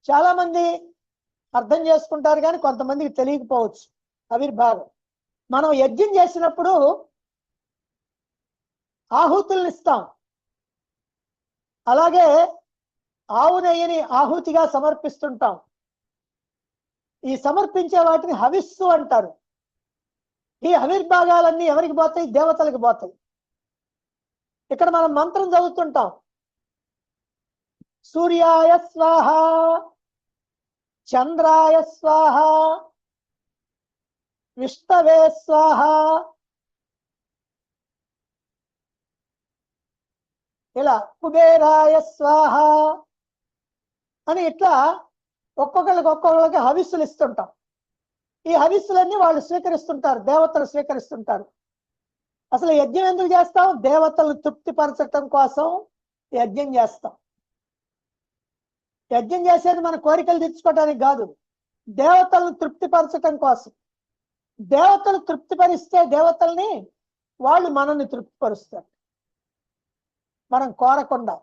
చాలా మంది అర్థం చేసుకుంటారు కానీ కొంతమందికి తెలియకపోవచ్చు ఆవిర్భాగం. మనం యజ్ఞం చేసినప్పుడు ఆహుతుల్ని ఇస్తాం, అలాగే ఆవు నెయ్యిని ఆహుతిగా సమర్పిస్తుంటాం. ఈ సమర్పించే వాటిని హవిస్సు అంటారు. ఈ ఆవిర్భాగాలన్నీ ఎవరికి పోతాయి? దేవతలకు పోతాయి. ఇక్కడ మనం మంత్రం చదువుతుంటాం, సూర్యాయ స్వాహ, చంద్రాయ స్వాహ, విష్ణవే స్వాహ, ఇలా కుబేరాయ స్వాహ అని ఇట్లా ఒక్కొక్కరికి హవిస్సులు ఇస్తుంటాం. ఈ హవిస్సులన్నీ వాళ్ళు స్వీకరిస్తుంటారు, దేవతలు స్వీకరిస్తుంటారు. అసలు యజ్ఞం ఎందుకు చేస్తాం? దేవతలను తృప్తిపరచటం కోసం యజ్ఞం చేస్తాం. యజ్ఞం చేసేది మన కోరికలు తీర్చుకోవడానికి కాదు, దేవతలను తృప్తిపరచటం కోసం. దేవతలు తృప్తిపరిస్తే దేవతల్ని వాళ్ళు మనల్ని తృప్తిపరుస్తారు, మనం కోరకుండా.